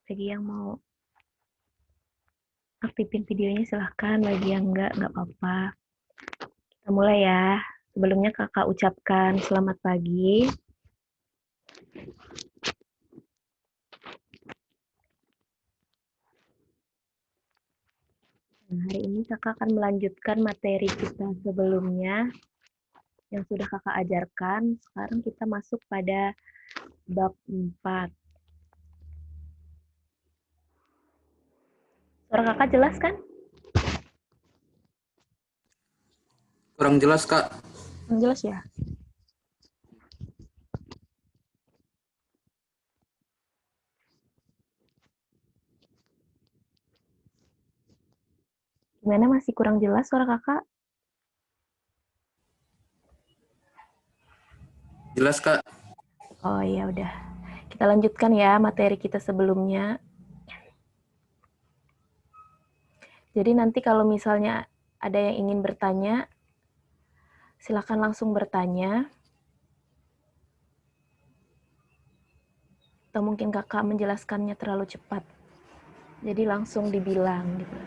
Bagi yang mau aktifin videonya silahkan, bagi yang nggak apa-apa. Kita mulai ya. Sebelumnya kakak ucapkan selamat pagi. Nah, hari ini kakak akan melanjutkan materi kita sebelumnya yang sudah kakak ajarkan. Sekarang kita masuk pada bab 4. Suara kakak jelas kan? Kurang jelas, Kak. Jelas ya? Gimana, masih kurang jelas suara kakak? Jelas, Kak. Oh ya udah. Kita lanjutkan ya materi kita sebelumnya. Jadi nanti kalau misalnya ada yang ingin bertanya, silakan langsung bertanya. Atau mungkin kakak menjelaskannya terlalu cepat. Jadi langsung dibilang gitu.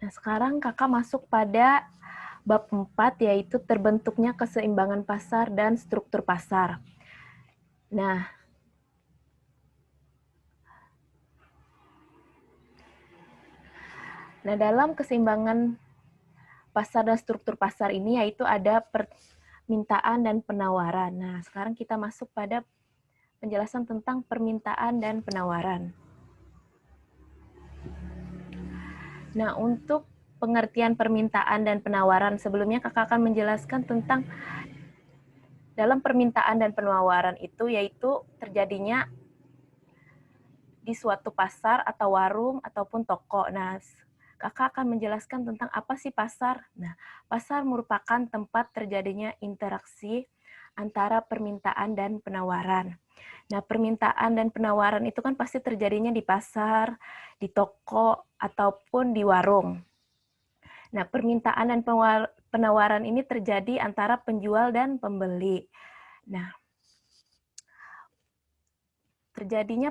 Nah, sekarang kakak masuk pada bab 4, yaitu terbentuknya keseimbangan pasar dan struktur pasar. Nah, dalam keseimbangan pasar dan struktur pasar ini yaitu ada permintaan dan penawaran. Nah, sekarang kita masuk pada penjelasan tentang permintaan dan penawaran. Nah, untuk pengertian permintaan dan penawaran, sebelumnya kakak akan menjelaskan tentang dalam permintaan dan penawaran itu, yaitu terjadinya di suatu pasar atau warung ataupun toko. Nah, kakak akan menjelaskan tentang apa sih pasar. Nah, pasar merupakan tempat terjadinya interaksi antara permintaan dan penawaran. Nah, permintaan dan penawaran itu kan pasti terjadinya di pasar, di toko, ataupun di warung. Nah, permintaan dan penawaran ini terjadi antara penjual dan pembeli. Nah, terjadinya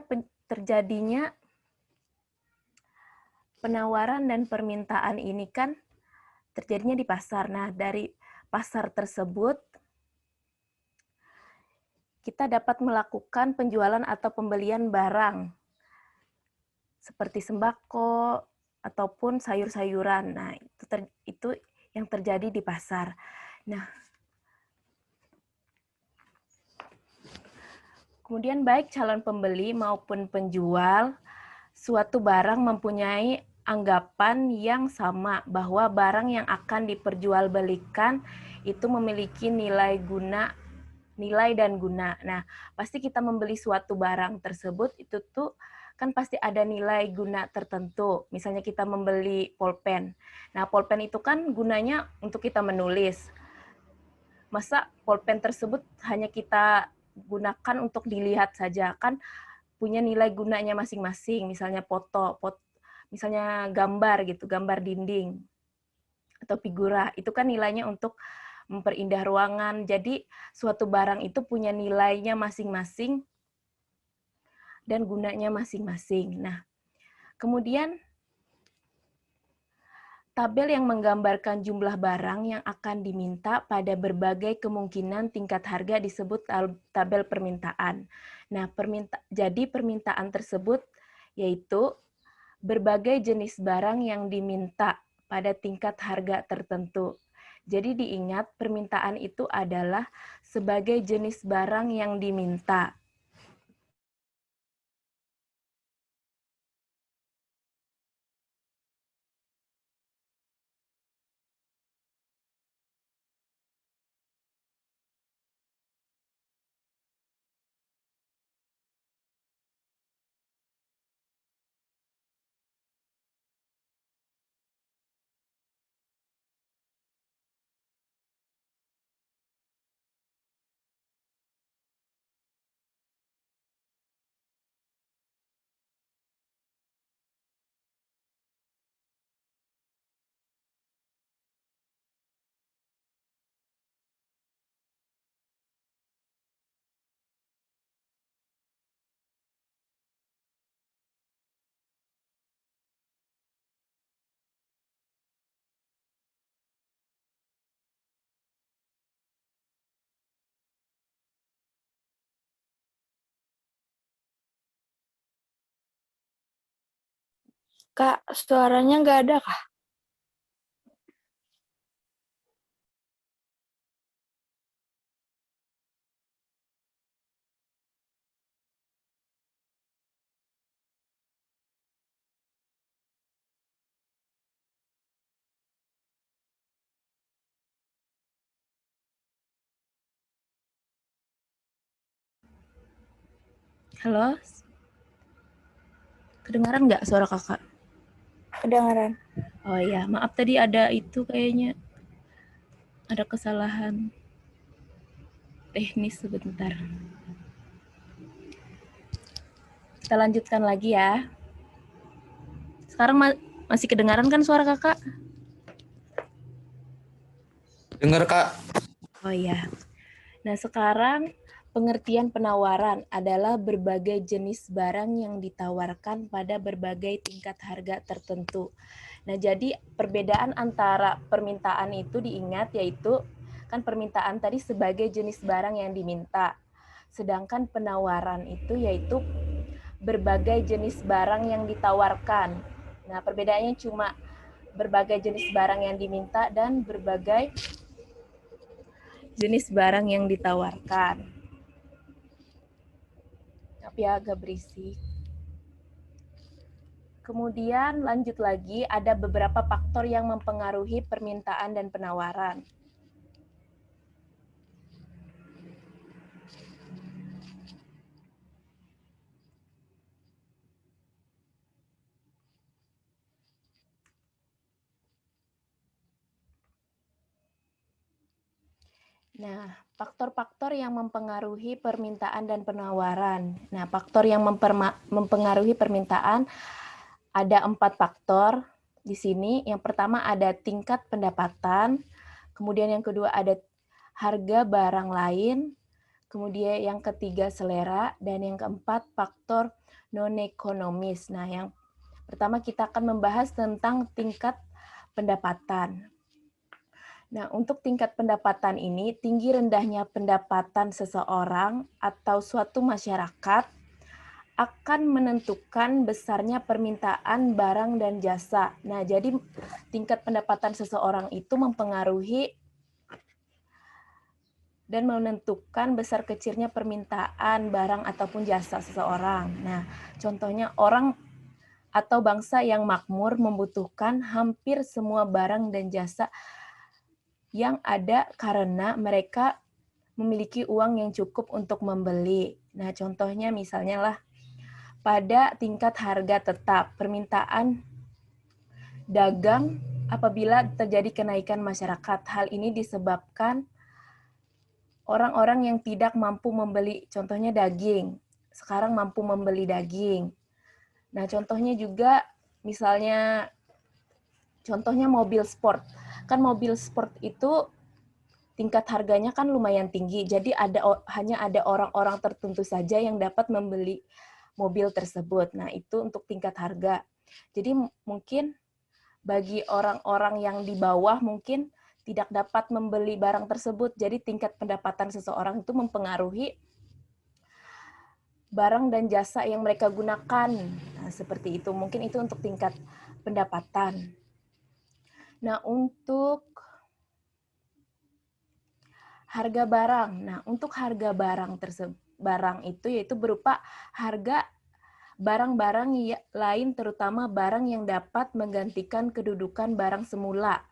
penawaran dan permintaan ini kan terjadinya di pasar. Nah, dari pasar tersebut kita dapat melakukan penjualan atau pembelian barang seperti sembako ataupun sayur-sayuran. Nah, itu yang terjadi di pasar. Nah, kemudian baik calon pembeli maupun penjual, suatu barang mempunyai anggapan yang sama bahwa barang yang akan diperjualbelikan itu memiliki nilai dan guna. Nah, pasti kita membeli suatu barang tersebut itu tuh kan pasti ada nilai guna tertentu. Misalnya kita membeli pulpen. Nah, pulpen itu kan gunanya untuk kita menulis. Masa pulpen tersebut hanya kita gunakan untuk dilihat saja, kan punya nilai gunanya masing-masing. Misalnya misalnya gambar gitu, gambar dinding atau figura, itu kan nilainya untuk memperindah ruangan. Jadi suatu barang itu punya nilainya masing-masing dan gunanya masing-masing. Nah, kemudian tabel yang menggambarkan jumlah barang yang akan diminta pada berbagai kemungkinan tingkat harga disebut tabel permintaan. Nah, jadi permintaan tersebut yaitu berbagai jenis barang yang diminta pada tingkat harga tertentu. Jadi diingat, permintaan itu adalah sebagai jenis barang yang diminta. Kak, suaranya nggak ada, Kak? Halo? Kedengaran nggak suara kakak? Kedengaran. Oh iya, maaf tadi ada itu kayaknya. Ada kesalahan teknis sebentar. Kita lanjutkan lagi ya. Sekarang masih kedengaran kan suara kakak? Dengar, Kak. Oh iya. Nah, sekarang pengertian penawaran adalah berbagai jenis barang yang ditawarkan pada berbagai tingkat harga tertentu. Nah, jadi perbedaan antara permintaan itu diingat yaitu kan permintaan tadi sebagai jenis barang yang diminta. Sedangkan penawaran itu yaitu berbagai jenis barang yang ditawarkan. Nah, perbedaannya cuma berbagai jenis barang yang diminta dan berbagai jenis barang yang ditawarkan. Tapi agak berisik. Kemudian lanjut lagi, ada beberapa faktor yang mempengaruhi permintaan dan penawaran. Nah, faktor-faktor yang mempengaruhi permintaan dan penawaran. Nah, faktor yang mempengaruhi permintaan ada 4 faktor di sini. Yang pertama ada tingkat pendapatan, kemudian yang kedua ada harga barang lain, kemudian yang ketiga selera, dan yang keempat faktor non-ekonomis. Nah, yang pertama kita akan membahas tentang tingkat pendapatan. Nah, untuk tingkat pendapatan ini, tinggi rendahnya pendapatan seseorang atau suatu masyarakat akan menentukan besarnya permintaan barang dan jasa. Nah, jadi tingkat pendapatan seseorang itu mempengaruhi dan menentukan besar kecilnya permintaan barang ataupun jasa seseorang. Nah, contohnya orang atau bangsa yang makmur membutuhkan hampir semua barang dan jasa yang ada karena mereka memiliki uang yang cukup untuk membeli. Nah, contohnya misalnya lah, pada tingkat harga tetap, permintaan dagang apabila terjadi kenaikan masyarakat. Hal ini disebabkan orang-orang yang tidak mampu membeli, contohnya daging, sekarang mampu membeli daging. Nah, contohnya juga misalnya, contohnya mobil sport. Kan mobil sport itu tingkat harganya kan lumayan tinggi, jadi hanya ada orang-orang tertentu saja yang dapat membeli mobil tersebut. Nah, itu untuk tingkat harga. Jadi mungkin bagi orang-orang yang di bawah mungkin tidak dapat membeli barang tersebut. Jadi tingkat pendapatan seseorang itu mempengaruhi barang dan jasa yang mereka gunakan. Nah, seperti itu. Mungkin itu untuk tingkat pendapatan. Nah, untuk harga barang. Nah, untuk harga barang itu yaitu berupa harga barang-barang lain, terutama barang yang dapat menggantikan kedudukan barang semula,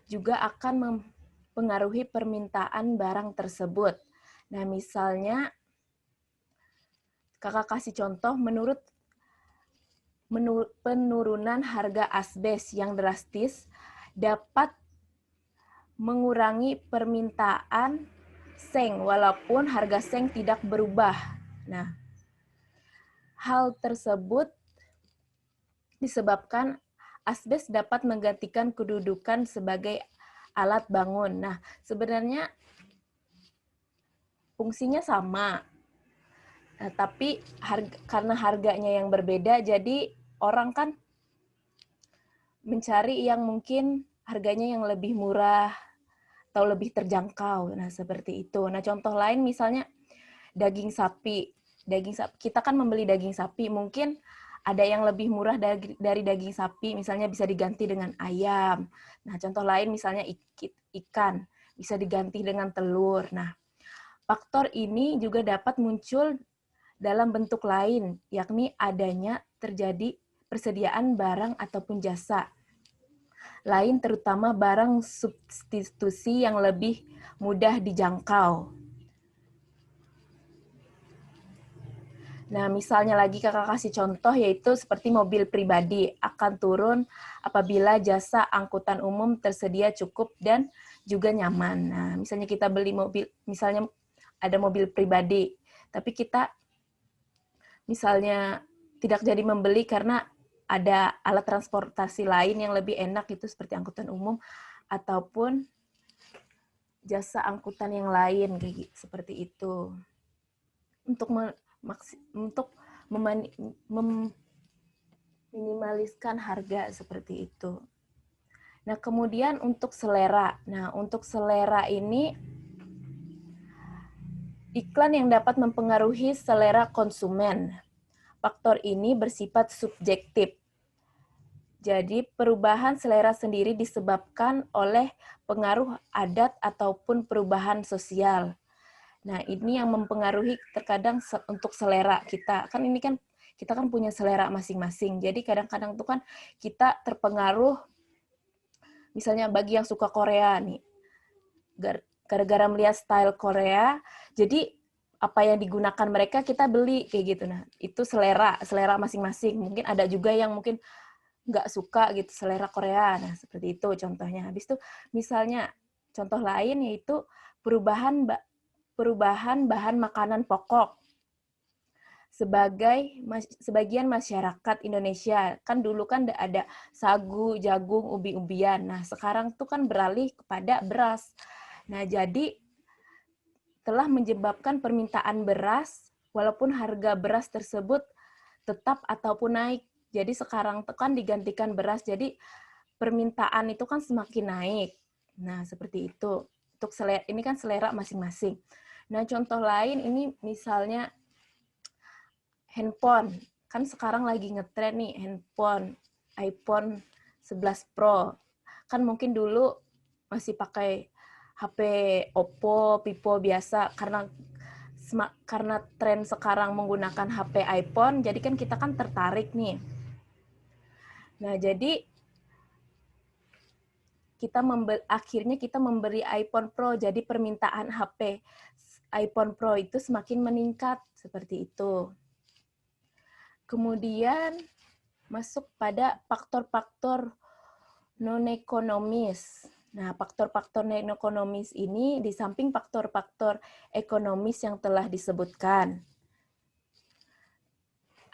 juga akan mempengaruhi permintaan barang tersebut. Nah, misalnya kakak kasih contoh, menurut penurunan harga asbes yang drastis dapat mengurangi permintaan seng walaupun harga seng tidak berubah. Nah, hal tersebut disebabkan asbes dapat menggantikan kedudukan sebagai alat bangun. Nah, sebenarnya fungsinya sama. Nah, tapi karena harganya yang berbeda, jadi orang kan mencari yang mungkin harganya yang lebih murah atau lebih terjangkau. Nah, seperti itu. Nah, contoh lain misalnya daging sapi. Kita kan membeli daging sapi, mungkin ada yang lebih murah dari daging sapi, misalnya bisa diganti dengan ayam. Nah, contoh lain misalnya ikan, bisa diganti dengan telur. Nah, faktor ini juga dapat muncul dalam bentuk lain, yakni adanya terjadi persediaan barang ataupun jasa lain, terutama barang substitusi yang lebih mudah dijangkau. Nah, misalnya lagi kakak kasih contoh, yaitu seperti mobil pribadi akan turun apabila jasa angkutan umum tersedia cukup dan juga nyaman. Nah, misalnya kita beli mobil, misalnya ada mobil pribadi, tapi kita misalnya tidak jadi membeli karena ada alat transportasi lain yang lebih enak, itu seperti angkutan umum ataupun jasa angkutan yang lain, kayak seperti itu. Untuk meminimaliskan harga seperti itu. Nah, kemudian untuk selera. Nah, untuk selera ini iklan yang dapat mempengaruhi selera konsumen. Faktor ini bersifat subjektif. Jadi, perubahan selera sendiri disebabkan oleh pengaruh adat ataupun perubahan sosial. Nah, ini yang mempengaruhi terkadang untuk selera kita. Kan ini kan kita kan punya selera masing-masing. Jadi kadang-kadang tuh kan kita terpengaruh, misalnya bagi yang suka Korea nih, gara-gara melihat style Korea, jadi apa yang digunakan mereka kita beli kayak gitu. Nah, itu selera masing-masing. Mungkin ada juga yang mungkin nggak suka gitu selera Korea. Nah, seperti itu contohnya. Habis itu misalnya contoh lain yaitu perubahan bahan makanan pokok. Sebagian masyarakat Indonesia, kan dulu kan ada sagu, jagung, ubi-ubian. Nah, sekarang tuh kan beralih kepada beras. Nah, jadi telah menyebabkan permintaan beras, walaupun harga beras tersebut tetap ataupun naik. Jadi sekarang tuh kan digantikan beras, jadi permintaan itu kan semakin naik. Nah, seperti itu. Untuk selera, ini kan selera masing-masing. Nah, contoh lain ini misalnya handphone. Kan sekarang lagi ngetren nih handphone iPhone 11 Pro. Kan mungkin dulu masih pakai HP Oppo, Vivo biasa karena tren sekarang menggunakan HP iPhone, jadi kan kita kan tertarik nih. Nah, jadi akhirnya kita memberi iPhone Pro, jadi permintaan HP iPhone Pro itu semakin meningkat, seperti itu. Kemudian masuk pada faktor-faktor non-ekonomis. Nah, faktor-faktor non-ekonomis ini di samping faktor-faktor ekonomis yang telah disebutkan.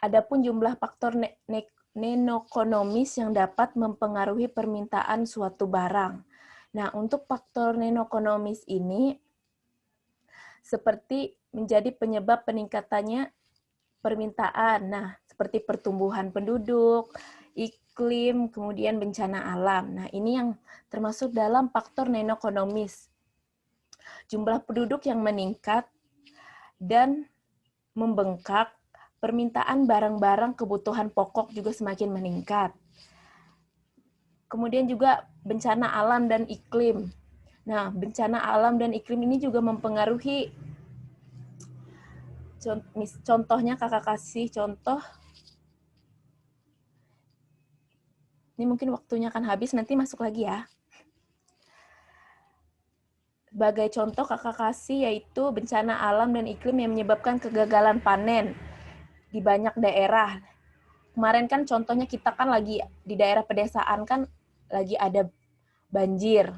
Adapun jumlah faktor non-ekonomis yang dapat mempengaruhi permintaan suatu barang. Nah, untuk faktor non-ekonomis ini seperti menjadi penyebab peningkatannya permintaan. Nah, seperti pertumbuhan penduduk, iklim, kemudian bencana alam. Nah, ini yang termasuk dalam faktor non-ekonomis. Jumlah penduduk yang meningkat dan membengkak, permintaan barang-barang kebutuhan pokok juga semakin meningkat. Kemudian juga bencana alam dan iklim. Nah, bencana alam dan iklim ini juga mempengaruhi. Contohnya kakak kasih contoh. Ini mungkin waktunya akan habis, nanti masuk lagi ya. Sebagai contoh kakak kasih yaitu bencana alam dan iklim yang menyebabkan kegagalan panen di banyak daerah. Kemarin kan contohnya kita kan lagi di daerah pedesaan kan lagi ada banjir.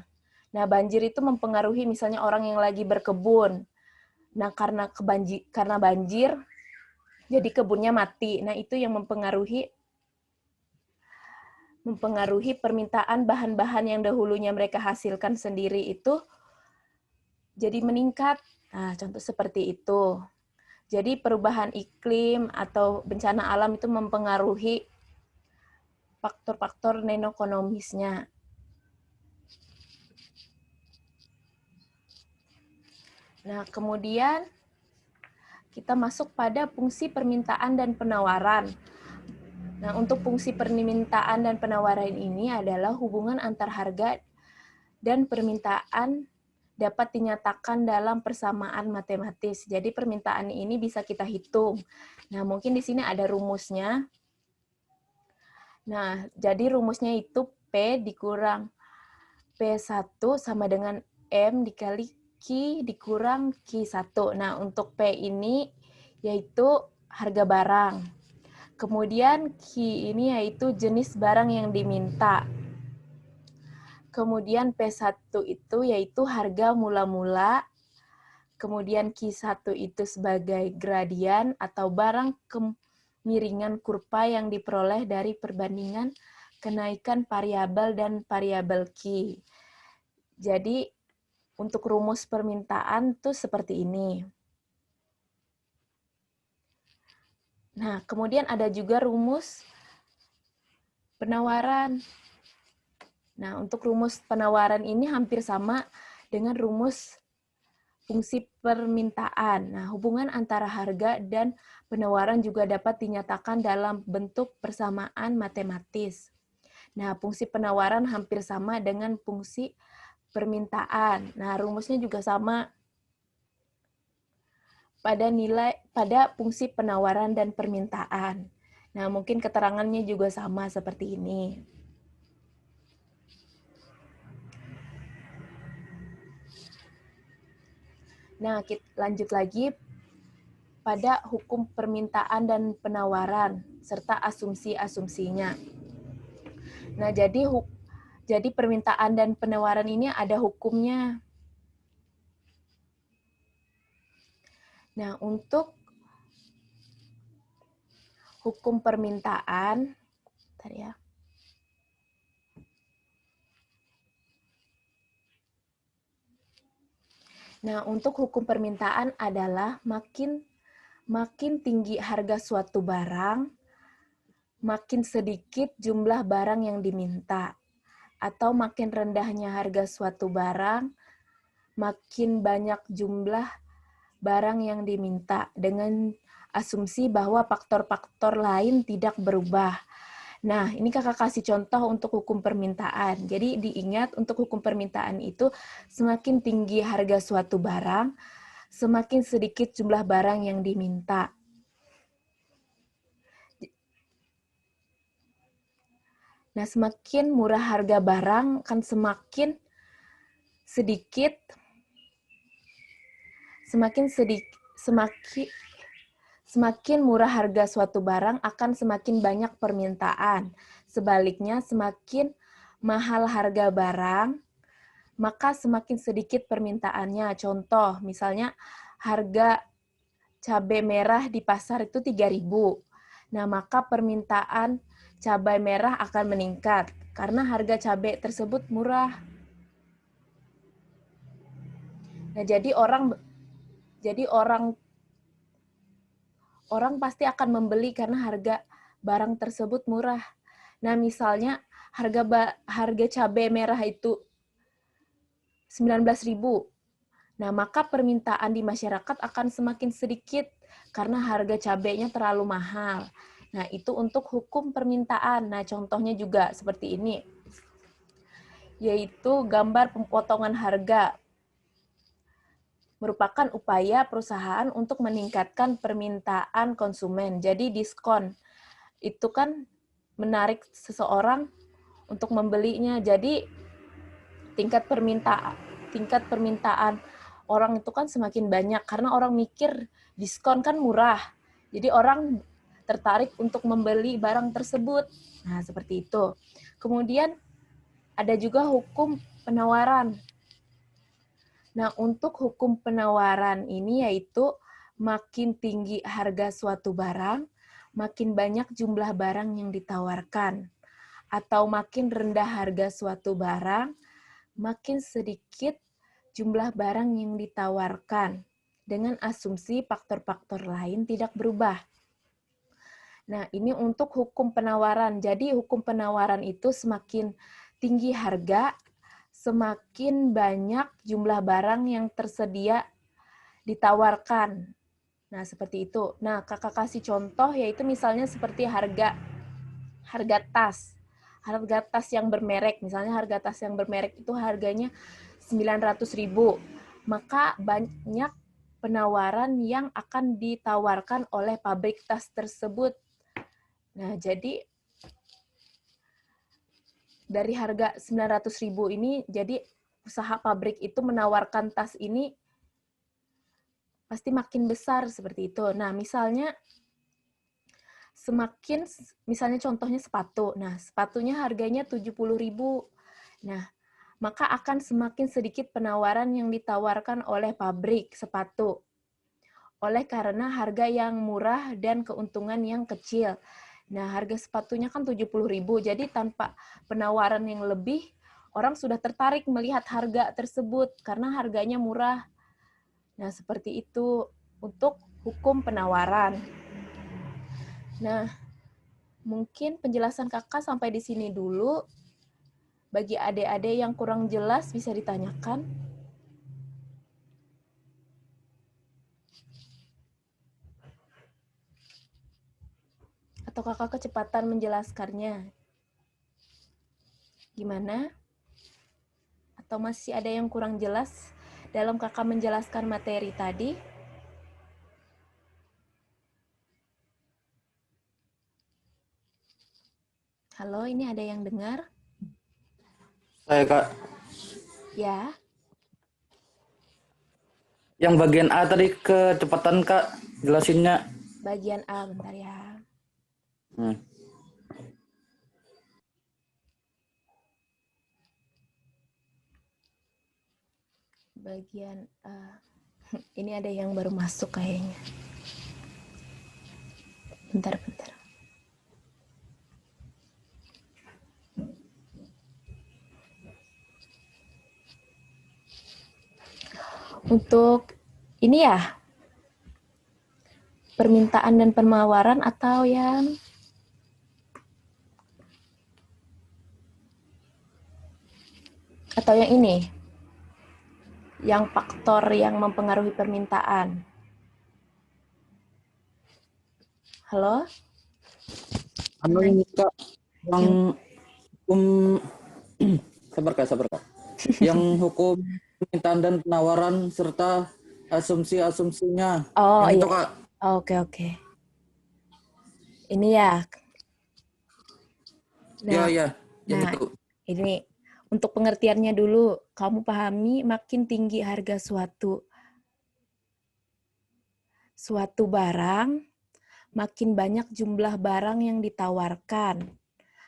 Nah, banjir itu mempengaruhi misalnya orang yang lagi berkebun. Nah, karena banjir jadi kebunnya mati. Nah, itu yang mempengaruhi permintaan bahan-bahan yang dahulunya mereka hasilkan sendiri itu jadi meningkat. Nah, contoh seperti itu. Jadi perubahan iklim atau bencana alam itu mempengaruhi faktor-faktor non-ekonomisnya. Nah, kemudian kita masuk pada fungsi permintaan dan penawaran. Nah, untuk fungsi permintaan dan penawaran ini adalah hubungan antar harga dan permintaan dapat dinyatakan dalam persamaan matematis. Jadi permintaan ini bisa kita hitung. Nah, mungkin di sini ada rumusnya. Nah, jadi rumusnya itu P dikurang P1 sama dengan M dikali Q dikurang Q1. Nah, untuk P ini yaitu harga barang. Kemudian Q ini yaitu jenis barang yang diminta. Kemudian P1 itu yaitu harga mula-mula. Kemudian Q1 itu sebagai gradian atau barang kemiringan kurva yang diperoleh dari perbandingan kenaikan variabel dan variabel Q. Jadi untuk rumus permintaan tuh seperti ini. Nah, kemudian ada juga rumus penawaran. Nah, untuk rumus penawaran ini hampir sama dengan rumus fungsi permintaan. Nah, hubungan antara harga dan penawaran juga dapat dinyatakan dalam bentuk persamaan matematis. Nah, fungsi penawaran hampir sama dengan fungsi permintaan. Nah, rumusnya juga sama pada fungsi penawaran dan permintaan. Nah, mungkin keterangannya juga sama seperti ini. Nah, kita lanjut lagi pada hukum permintaan dan penawaran serta asumsi-asumsinya. Nah, jadi permintaan dan penawaran ini ada hukumnya. Nah, untuk hukum permintaan, bentar ya. Nah, untuk hukum permintaan adalah makin tinggi harga suatu barang, makin sedikit jumlah barang yang diminta. Atau makin rendahnya harga suatu barang, makin banyak jumlah barang yang diminta, dengan asumsi bahwa faktor-faktor lain tidak berubah. Nah, ini kakak kasih contoh untuk hukum permintaan. Jadi diingat untuk hukum permintaan itu semakin tinggi harga suatu barang, semakin sedikit jumlah barang yang diminta. Nah, semakin murah harga barang kan semakin murah harga suatu barang akan semakin banyak permintaan. Sebaliknya, semakin mahal harga barang, maka semakin sedikit permintaannya. Contoh, misalnya harga cabai merah di pasar itu 3.000. Nah, maka permintaan cabai merah akan meningkat karena harga cabai tersebut murah. Nah, jadi orang pasti akan membeli karena harga barang tersebut murah. Nah, misalnya harga cabai merah itu 19.000. Nah, maka permintaan di masyarakat akan semakin sedikit karena harga cabainya terlalu mahal. Nah, itu untuk hukum permintaan. Nah, contohnya juga seperti ini, yaitu gambar pemotongan harga. Merupakan upaya perusahaan untuk meningkatkan permintaan konsumen. Jadi diskon itu kan menarik seseorang untuk membelinya. Jadi tingkat permintaan orang itu kan semakin banyak karena orang mikir diskon kan murah. Jadi orang tertarik untuk membeli barang tersebut. Nah, seperti itu. Kemudian ada juga hukum penawaran. Nah, untuk hukum penawaran ini yaitu makin tinggi harga suatu barang, makin banyak jumlah barang yang ditawarkan. Atau makin rendah harga suatu barang, makin sedikit jumlah barang yang ditawarkan. Dengan asumsi faktor-faktor lain tidak berubah. Nah, ini untuk hukum penawaran. Jadi, hukum penawaran itu semakin tinggi harga, semakin banyak jumlah barang yang tersedia ditawarkan. Nah, seperti itu. Nah, kakak kasih contoh, yaitu misalnya seperti harga harga tas. Harga tas yang bermerek, misalnya harga tas yang bermerek itu harganya 900.000. Maka banyak penawaran yang akan ditawarkan oleh pabrik tas tersebut. Nah, jadi dari harga 900.000 ini, jadi usaha pabrik itu menawarkan tas ini pasti makin besar seperti itu. Nah, misalnya contohnya sepatu. Nah, sepatunya harganya 70.000. Nah, maka akan semakin sedikit penawaran yang ditawarkan oleh pabrik sepatu. Oleh karena harga yang murah dan keuntungan yang kecil. Nah, harga sepatunya kan 70.000. Jadi tanpa penawaran yang lebih, orang sudah tertarik melihat harga tersebut karena harganya murah. Nah, seperti itu untuk hukum penawaran. Nah, mungkin penjelasan kakak sampai di sini dulu. Bagi adik-adik yang kurang jelas bisa ditanyakan. Atau kakak kecepatan menjelaskannya? Gimana? Atau masih ada yang kurang jelas dalam kakak menjelaskan materi tadi? Halo, ini ada yang dengar? Saya Kak. Ya, Yang bagian A tadi kecepatan Kak jelasinnya. bagian A, bentar ya. Hmm. Bagian A. Ini ada yang baru masuk kayaknya. Bentar. Untuk ini ya, permintaan dan penawaran atau yang ini? Yang faktor yang mempengaruhi permintaan. Halo? Anu ini Kak yang hukum sabar Kak. Yang hukum permintaan dan penawaran serta asumsi-asumsinya. Oh Yang itu iya. Kak. Oke. Ini ya. Nah, Ya, yang nah itu. ini untuk pengertiannya dulu. Kamu pahami makin tinggi harga suatu barang, makin banyak jumlah barang yang ditawarkan.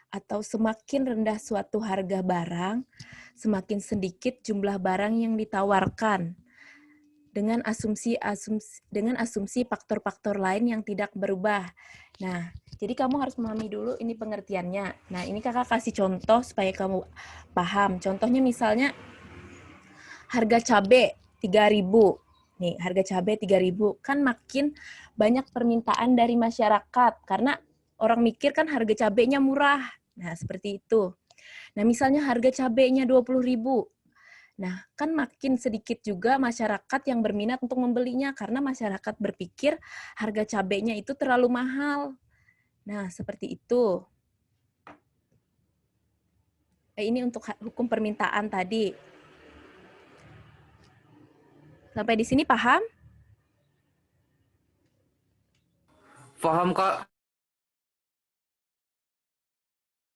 Atau semakin rendah suatu harga barang, semakin sedikit jumlah barang yang ditawarkan. Dengan asumsi faktor-faktor lain yang tidak berubah. Nah, jadi kamu harus memahami dulu ini pengertiannya. Nah, ini kakak kasih contoh supaya kamu paham. Contohnya misalnya harga cabai 3.000. Nih, harga cabai 3.000 kan makin banyak permintaan dari masyarakat karena orang mikir kan harga cabainya murah. Nah, seperti itu. Nah, misalnya harga cabainya 20.000. Nah, kan makin sedikit juga masyarakat yang berminat untuk membelinya karena masyarakat berpikir harga cabainya itu terlalu mahal. Nah, seperti itu. Ini untuk hukum permintaan tadi. Sampai di sini paham? Paham Kak.